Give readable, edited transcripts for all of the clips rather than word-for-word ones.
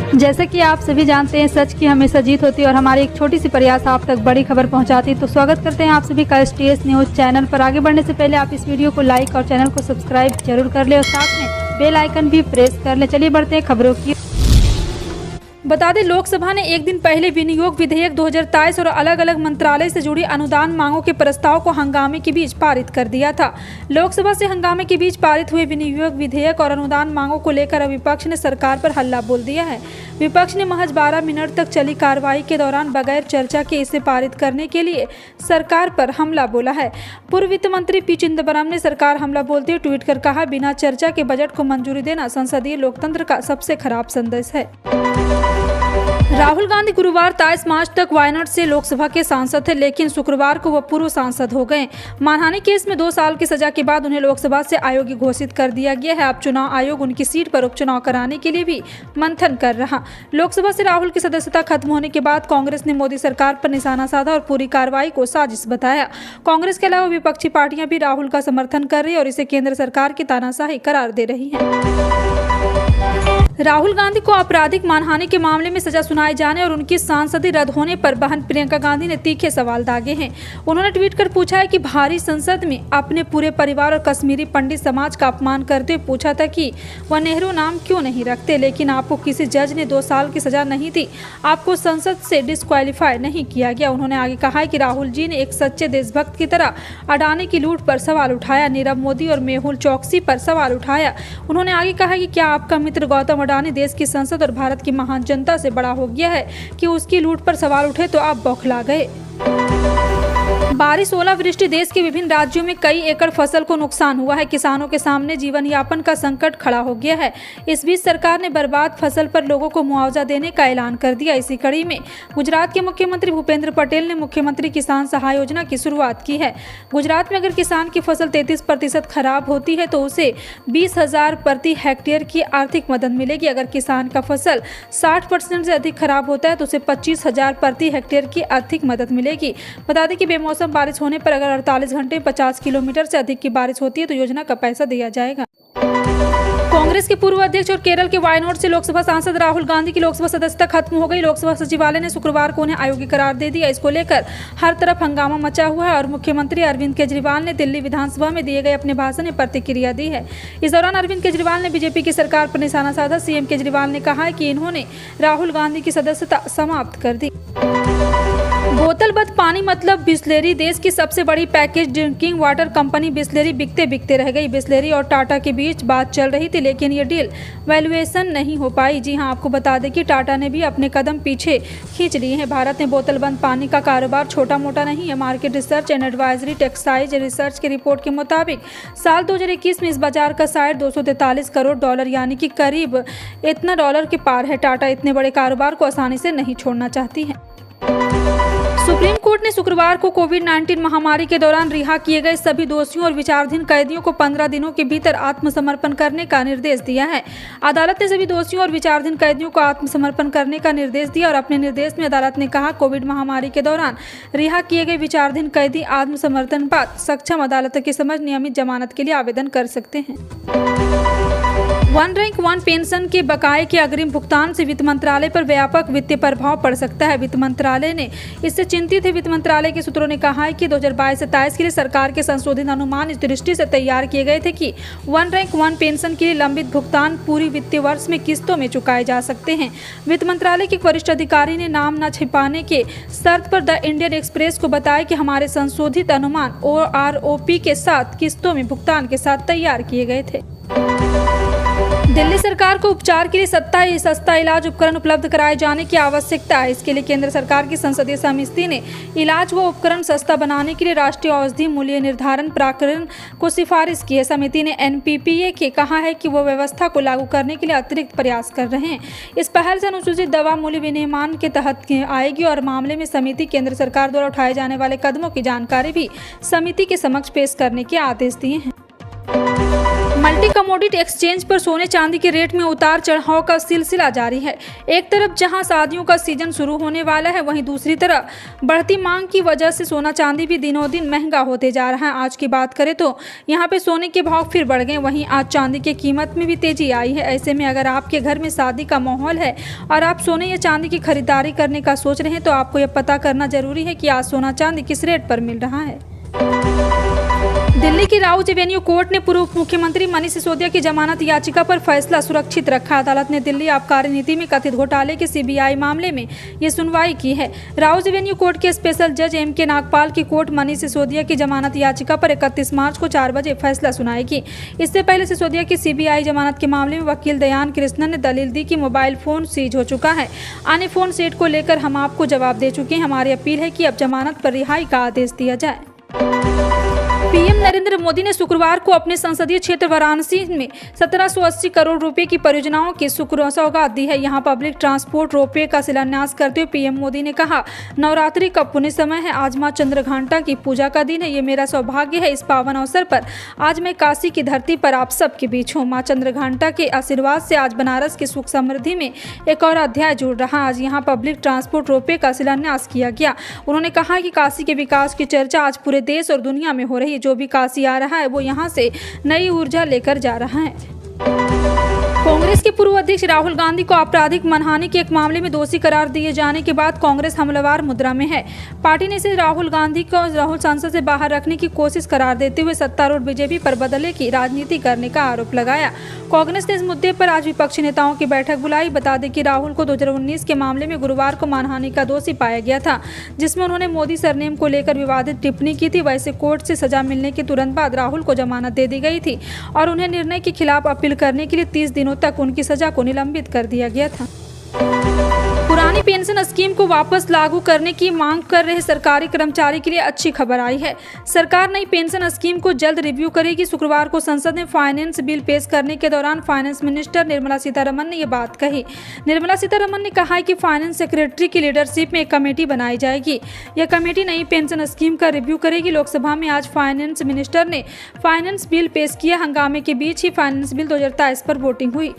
जैसा कि आप सभी जानते हैं, सच की हमेशा जीत होती है और हमारी एक छोटी सी प्रयास आप तक बड़ी खबर पहुंचाती है। तो स्वागत करते हैं आप सभी का STS न्यूज़ चैनल पर। आगे बढ़ने से पहले आप इस वीडियो को लाइक और चैनल को सब्सक्राइब जरूर कर ले और साथ में बेल आइकन भी प्रेस कर ले। चलिए बढ़ते हैं खबरों की। बता दें, लोकसभा ने एक दिन पहले विनियोग विधेयक 2023 और अलग अलग मंत्रालय से जुड़ी अनुदान मांगों के प्रस्ताव को हंगामे के बीच पारित कर दिया था। लोकसभा से हंगामे के बीच पारित हुए विनियोग विधेयक और अनुदान मांगों को लेकर अब विपक्ष ने सरकार पर हल्ला बोल दिया है। विपक्ष ने महज 12 मिनट तक चली कार्रवाई के दौरान बगैर चर्चा के इसे पारित करने के लिए सरकार पर हमला बोला है। पूर्व वित्त मंत्री पी चिदंबरम ने सरकार हमला बोलते हुए ट्वीट कर कहा, बिना चर्चा के बजट को मंजूरी देना संसदीय लोकतंत्र का सबसे खराब संदेश है। राहुल गांधी गुरुवार 23 मार्च तक वायनाड से लोकसभा के सांसद थे, लेकिन शुक्रवार को वह पूर्व सांसद हो गए। मानहानि केस में 2 साल की सजा के बाद उन्हें लोकसभा से अयोग्य घोषित कर दिया गया है। अब चुनाव आयोग उनकी सीट पर उपचुनाव कराने के लिए भी मंथन कर रहा। लोकसभा से राहुल की सदस्यता खत्म होने के बाद कांग्रेस ने मोदी सरकार पर निशाना साधा और पूरी कार्रवाई को साजिश बताया। कांग्रेस के अलावा विपक्षी पार्टियां भी राहुल का समर्थन कर रही और इसे केंद्र सरकार की तानाशाही करार दे रही है। राहुल गांधी को आपराधिक मानहानि के मामले में सजा सुनाए जाने और उनकी सांसदी रद्द होने पर बहन प्रियंका गांधी ने तीखे सवाल दागे हैं। उन्होंने ट्वीट कर पूछा है कि भारी संसद में अपने पूरे परिवार और कश्मीरी पंडित समाज का अपमान करते हुए पूछा था कि वह नेहरू नाम क्यों नहीं रखते, लेकिन आपको किसी जज ने 2 साल की सजा नहीं दी, आपको संसद से डिस्क्वालीफाई नहीं किया गया। उन्होंने आगे कहा है कि राहुल जी ने एक सच्चे देशभक्त की तरह अडानी की लूट पर सवाल उठाया, नीरव मोदी और मेहुल चौकसी पर सवाल उठाया। उन्होंने आगे कहा कि क्या आपका मित्र गौतम अडानी देश की संसद और भारत की महान जनता से बड़ा हो गया है कि उसकी लूट पर सवाल उठे तो आप बौखला गए। बारिश ओलावृष्टि देश के विभिन्न राज्यों में कई एकड़ फसल को नुकसान हुआ है। किसानों के सामने जीवन यापन का संकट खड़ा हो गया है। इस बीच सरकार ने बर्बाद फसल पर लोगों को मुआवजा देने का ऐलान कर दिया। इसी कड़ी में गुजरात के मुख्यमंत्री भूपेंद्र पटेल ने मुख्यमंत्री किसान सहाय योजना की शुरुआत की है। गुजरात में अगर किसान की फसल 33% खराब होती है तो उसे 20,000 प्रति हेक्टेयर की आर्थिक मदद मिलेगी। अगर किसान का फसल 60% से अधिक खराब होता है तो उसे 25,000 प्रति हेक्टेयर की आर्थिक मदद मिलेगी। बता दें कि बेमौसम बारिश होने पर अगर 48 घंटे 50 किलोमीटर से अधिक की बारिश होती है तो योजना का पैसा दिया जाएगा। कांग्रेस के पूर्व अध्यक्ष और केरल के वायनाड से लोकसभा सांसद राहुल गांधी की लोकसभा सदस्यता खत्म हो गई। लोकसभा सचिवालय ने शुक्रवार को उन्हें अयोग्य करार दे दिया। इसको लेकर हर तरफ हंगामा मचा हुआ है और मुख्यमंत्री अरविंद केजरीवाल ने दिल्ली विधानसभा में दिए गए अपने भाषण में प्रतिक्रिया दी है। इस दौरान अरविंद केजरीवाल ने बीजेपी की सरकार पर निशाना साधा। सीएम केजरीवाल ने कहा है कि इन्होंने राहुल गांधी की सदस्यता समाप्त कर दी। बोतलबंद पानी मतलब बिस्लेरी देश की सबसे बड़ी package drinking water company Bisleri बिकते बिकते रह गई। बिस्लेरी और टाटा के बीच बात चल रही थी, लेकिन ये डील वैल्यूएशन नहीं हो पाई। जी हां, आपको बता दें कि टाटा ने भी अपने कदम पीछे खींच लिए हैं। भारत में बोतलबंद पानी का कारोबार छोटा मोटा नहीं है। Market research and advisory TechSci research की रिपोर्ट के मुताबिक साल 2021 में इस बाजार का साइज $243 करोड़ यानी कि करीब इतना डॉलर के पार है। टाटा इतने बड़े कारोबार को आसानी से नहीं छोड़ना चाहती है। सुप्रीम कोर्ट ने शुक्रवार को कोविड-19 महामारी के दौरान रिहा किए गए सभी दोषियों और विचाराधीन कैदियों को 15 दिनों के भीतर आत्मसमर्पण करने का निर्देश दिया है। अदालत ने सभी दोषियों और विचाराधीन कैदियों को आत्मसमर्पण करने का निर्देश दिया और अपने निर्देश में अदालत ने कहा, कोविड महामारी के दौरान रिहा किए गए विचाराधीन कैदी आत्मसमर्पण बाद सक्षम अदालत के समक्ष नियमित जमानत के लिए आवेदन कर सकते हैं। वन रैंक वन पेंशन के बकाये के अग्रिम भुगतान से वित्त मंत्रालय पर व्यापक वित्तीय प्रभाव पड़ सकता है। वित्त मंत्रालय ने इससे चिंतित है। वित्त मंत्रालय के सूत्रों ने कहा है कि 2022 से 23 के लिए सरकार के संशोधित अनुमान इस दृष्टि से तैयार किए गए थे कि वन रैंक वन पेंशन के लिए लंबित भुगतान पूरी वित्तीय वर्ष में किस्तों में चुकाए जा सकते हैं। वित्त मंत्रालय के एक वरिष्ठ अधिकारी ने नाम न छिपाने के शर्त पर द इंडियन एक्सप्रेस को बताया कि हमारे संशोधित अनुमान OROP के साथ किस्तों में भुगतान के साथ तैयार किए गए थे। दिल्ली सरकार को उपचार के लिए सस्ता इलाज उपकरण उपलब्ध कराए जाने की आवश्यकता है। इसके लिए केंद्र सरकार की संसदीय समिति ने इलाज व उपकरण सस्ता बनाने के लिए राष्ट्रीय औषधि मूल्य निर्धारण प्राधिकरण को सिफारिश की है। समिति ने NPPA के कहा है कि वो व्यवस्था को लागू करने के लिए अतिरिक्त प्रयास कर रहे हैं। इस पहल से अनुसूचित दवा मूल्य विनियमन के तहत आएगी और मामले में समिति केंद्र सरकार द्वारा उठाए जाने वाले कदमों की जानकारी भी समिति के समक्ष पेश करने के आदेश दिए हैं। मल्टी कमोडिटी एक्सचेंज पर सोने चांदी के रेट में उतार चढ़ाव का सिलसिला जारी है। एक तरफ जहां शादियों का सीजन शुरू होने वाला है, वहीं दूसरी तरफ बढ़ती मांग की वजह से सोना चांदी भी दिनों दिन महंगा होते जा रहा है। आज की बात करें तो यहां पे सोने के भाव फिर बढ़ गए, वहीं आज चांदी की कीमत में भी तेजी आई है। ऐसे में अगर आपके घर में शादी का माहौल है और आप सोने या चांदी की खरीदारी करने का सोच रहे हैं तो आपको यह पता करना जरूरी है कि आज सोना चांदी किस रेट पर मिल रहा है। दिल्ली की राउज एवेन्यू कोर्ट ने पूर्व मुख्यमंत्री मनीष सिसोदिया की जमानत याचिका पर फैसला सुरक्षित रखा। अदालत ने दिल्ली आबकारी नीति में कथित घोटाले के सीबीआई मामले में ये सुनवाई की है। राउज एवेन्यू कोर्ट के स्पेशल जज एम.के. नागपाल की कोर्ट मनीष सिसोदिया की जमानत याचिका पर 31 मार्च को 4 बजे फैसला सुनाएगी। इससे पहले सिसोदिया की सीबीआई जमानत के मामले में वकील दयान कृष्णन ने दलील दी कि मोबाइल फोन सीज हो चुका है। अन्य फोन सेट को लेकर हम आपको जवाब दे चुके हैं। हमारी अपील है कि अब जमानत पर रिहाई का आदेश दिया जाए। पीएम नरेंद्र मोदी ने शुक्रवार को अपने संसदीय क्षेत्र वाराणसी में 1780 करोड़ रुपए की परियोजनाओं की सौगात दी है। यहां पब्लिक ट्रांसपोर्ट रोपवे का शिलान्यास करते हुए पीएम मोदी ने कहा, नवरात्रि का पुण्य समय है। आज मां चंद्रघंटा की पूजा का दिन है। ये मेरा सौभाग्य है। इस पावन अवसर पर आज मैं काशी की धरती पर आप सबके बीच हूँ। मां चंद्रघंटा के आशीर्वाद से आज बनारस की सुख समृद्धि में एक और अध्याय जुड़ रहा। आज यहाँ पब्लिक ट्रांसपोर्ट रोपवे का शिलान्यास किया गया। उन्होंने कहा कि काशी के विकास की चर्चा आज पूरे देश और दुनिया में हो रही है। जो भी काशी आ रहा है वो यहाँ से नई ऊर्जा लेकर जा रहा है। कांग्रेस के पूर्व अध्यक्ष राहुल गांधी को आपराधिक मानहानि के एक मामले में दोषी करार दिए जाने के बाद कांग्रेस हमलावर मुद्रा में है। पार्टी ने इसे राहुल गांधी को राहुल संसद से बाहर रखने की कोशिश करार देते हुए सत्तारूढ़ बीजेपी पर बदले की राजनीति करने का आरोप लगाया। कांग्रेस ने इस मुद्दे पर आज विपक्षी नेताओं की बैठक बुलाई। बता दें कि राहुल को 2019 के मामले में गुरुवार को मानहानि का दोषी पाया गया था, जिसमें उन्होंने मोदी सरनेम को लेकर विवादित टिप्पणी की थी। वैसे कोर्ट से सजा मिलने के तुरंत बाद राहुल को जमानत दे दी गई थी और उन्हें निर्णय के खिलाफ अपील करने के लिए 30 दिनों तक उनकी सजा को निलंबित कर दिया गया था। पुरानी पेंशन स्कीम को वापस लागू करने की मांग कर रहे सरकारी कर्मचारी के लिए अच्छी खबर आई है। सरकार नई पेंशन स्कीम को जल्द रिव्यू करेगी। शुक्रवार को संसद में फाइनेंस बिल पेश करने के दौरान फाइनेंस मिनिस्टर निर्मला सीतारमण ने यह बात कही। निर्मला सीतारमण ने कहा कि फाइनेंस सेक्रेटरी की लीडरशिप में एक कमेटी बनाई जाएगी। यह कमेटी नई पेंशन स्कीम का रिव्यू करेगी। लोकसभा में आज फाइनेंस मिनिस्टर ने फाइनेंस बिल पेश किया। हंगामे के बीच ही फाइनेंस बिल 2023 पर वोटिंग हुई।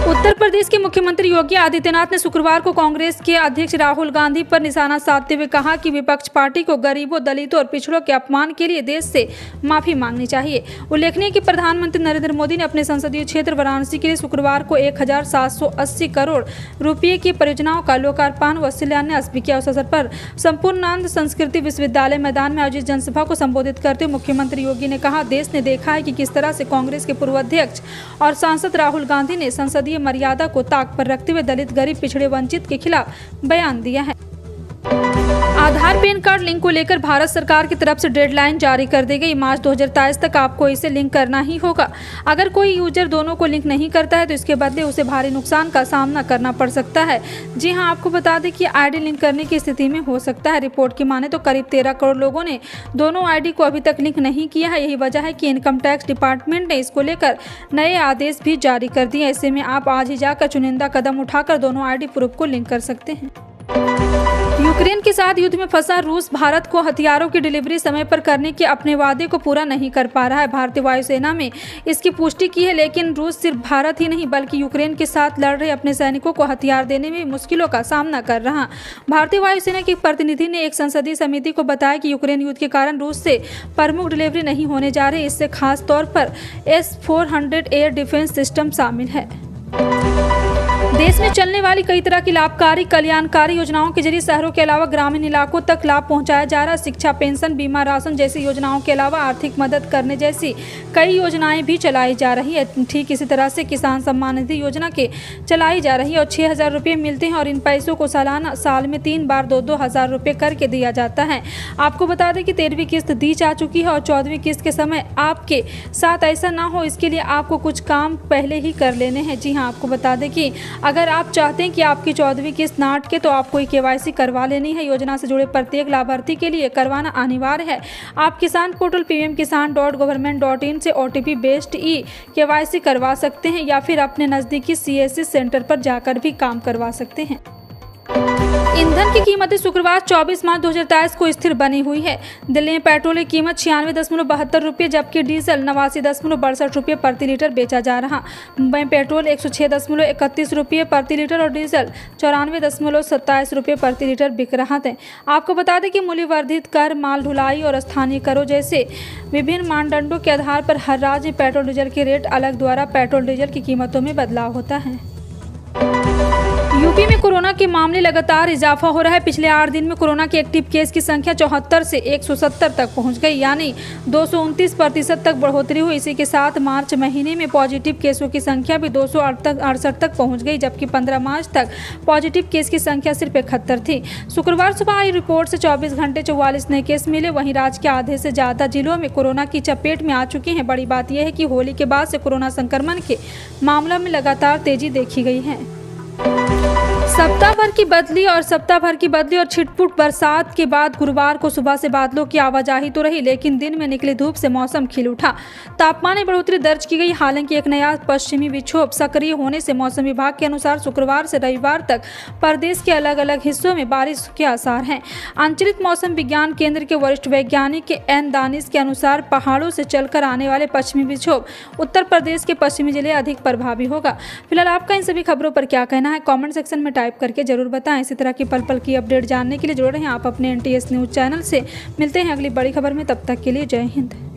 उत्तर प्रदेश के मुख्यमंत्री योगी आदित्यनाथ ने शुक्रवार को कांग्रेस के अध्यक्ष राहुल गांधी पर निशाना साधते हुए कहा कि विपक्ष पार्टी को गरीबों, दलितों और पिछड़ों के अपमान के लिए देश से माफी मांगनी चाहिए। उल्लेखनीय कि प्रधानमंत्री नरेंद्र मोदी ने अपने संसदीय क्षेत्र वाराणसी के लिए शुक्रवार को 1780 करोड़ रुपये की परियोजनाओं का लोकार्पण व शिलान्यास भी किया। उस अवसर पर संपूर्णानंद संस्कृति विश्वविद्यालय मैदान में आयोजित जनसभा को संबोधित करते हुए मुख्यमंत्री योगी ने कहा, देश ने देखा है कि किस तरह से कांग्रेस के पूर्व अध्यक्ष और सांसद राहुल गांधी ने संसदीय मर्यादा को ताक पर रखते हुए दलित, गरीब, पिछड़े, वंचित के खिलाफ बयान दिया है। आधार पैन कार्ड लिंक को लेकर भारत सरकार की तरफ से डेडलाइन जारी कर दी गई। मार्च 2023 तक आपको इसे लिंक करना ही होगा। अगर कोई यूजर दोनों को लिंक नहीं करता है तो इसके बदले उसे भारी नुकसान का सामना करना पड़ सकता है। जी हां, आपको बता दें कि आईडी लिंक करने की स्थिति में हो सकता है। रिपोर्ट की माने तो करीब 13 करोड़ लोगों ने दोनों आईडी को अभी तक लिंक नहीं किया है। यही वजह है कि इनकम टैक्स डिपार्टमेंट ने इसको लेकर नए आदेश भी जारी कर दिए। ऐसे में आप आज ही जाकर चुनिंदा कदम उठाकर दोनों आईडी प्रूफ को लिंक कर सकते हैं। यूक्रेन के साथ युद्ध में फंसा रूस भारत को हथियारों की डिलीवरी समय पर करने के अपने वादे को पूरा नहीं कर पा रहा है। भारतीय वायुसेना में इसकी पुष्टि की है, लेकिन रूस सिर्फ भारत ही नहीं बल्कि यूक्रेन के साथ लड़ रहे अपने सैनिकों को हथियार देने में मुश्किलों का सामना कर रहा। भारतीय वायुसेना के एक प्रतिनिधि ने एक संसदीय समिति को बताया कि यूक्रेन युद्ध के कारण रूस से प्रमुख डिलीवरी नहीं होने जा रही। इससे खास तौर पर S-400 एयर डिफेंस सिस्टम शामिल है। देश में चलने वाली कई तरह की लाभकारी कल्याणकारी योजनाओं के जरिए शहरों के अलावा ग्रामीण इलाकों तक लाभ पहुंचाया जा रहा है। शिक्षा, पेंशन, बीमा, राशन जैसी योजनाओं के अलावा आर्थिक मदद करने जैसी कई योजनाएं भी चलाई जा रही है। ठीक इसी तरह से किसान सम्मान निधि योजना के चलाई जा रही है और 6,000 रुपये मिलते हैं और इन पैसों को साल में 3 बार 2-2 हज़ार रुपये करके दिया जाता है। आपको बता दें कि 13वीं किस्त दी जा चुकी है और 14वीं किस्त के समय आपके साथ ऐसा ना हो, इसके लिए आपको कुछ काम पहले ही कर लेने हैं। जी हाँ, आपको बता दें कि अगर आप चाहते हैं कि आपकी 14वीं किस्त ना अटके तो आपको KYC करवा लेनी है। योजना से जुड़े प्रत्येक लाभार्थी के लिए करवाना अनिवार्य है। आप किसान पोर्टल pmkisan.government.in से OTP बेस्ड KYC करवा सकते हैं या फिर अपने नज़दीकी CSC सेंटर पर जाकर भी काम करवा सकते हैं। ईंधन की कीमतें शुक्रवार 24 मार्च 2023 को स्थिर बनी हुई है। दिल्ली में पेट्रोल की कीमत 96.72 रुपये जबकि डीजल 89.62 रुपये प्रति लीटर बेचा जा रहा। मुंबई में पेट्रोल 106.31 रुपये प्रति लीटर और डीजल 94.27 रुपये प्रति लीटर बिक रहा था। आपको बता दें कि मूल्यवर्धित कर, माल ढुलाई और स्थानीय करों जैसे विभिन्न मानदंडों के आधार पर हर राज्य में पेट्रोल डीजल के रेट अलग द्वारा पेट्रोल डीजल की कीमतों में बदलाव होता है। यूपी में कोरोना के मामले लगातार इजाफा हो रहा है। पिछले 8 दिन में कोरोना के एक्टिव केस की संख्या 74 से 170 तक पहुंच गई, यानी 229% तक बढ़ोतरी हुई। इसी के साथ मार्च महीने में पॉजिटिव केसों की संख्या भी 268 तक पहुंच गई, जबकि 15 मार्च तक पॉजिटिव केस की संख्या सिर्फ 71 थी। शुक्रवार सुबह आई रिपोर्ट से 24 घंटे 44 नए केस मिले। वहीं राज्य के आधे से ज़्यादा जिलों में कोरोना की चपेट में आ चुके हैं। बड़ी बात यह है कि होली के बाद से कोरोना संक्रमण के मामलों में लगातार तेजी देखी गई है। सप्ताह भर की बदली और छिटपुट बरसात के बाद गुरुवार को सुबह से बादलों की आवाजाही तो रही, लेकिन दिन में निकली धूप से मौसम खिल उठा। तापमान में बढ़ोतरी दर्ज की गई। हालांकि एक नया पश्चिमी विक्षोभ सक्रिय होने से मौसम विभाग के अनुसार शुक्रवार से रविवार तक प्रदेश के अलग अलग हिस्सों में बारिश के आसार हैं। आंचलिक मौसम विज्ञान केंद्र के वरिष्ठ वैज्ञानिक एन दानिश के अनुसार पहाड़ों से चलकर आने वाले पश्चिमी विक्षोभ उत्तर प्रदेश के पश्चिमी जिले अधिक प्रभावी होगा। फिलहाल आपका इन सभी खबरों पर क्या कहना है, कमेंट सेक्शन में टाइप करके जरूर बताएं। इसी तरह की पल पल की अपडेट जानने के लिए जुड़े रहें आप अपने NTS न्यूज़ चैनल से। मिलते हैं अगली बड़ी खबर में, तब तक के लिए जय हिंद।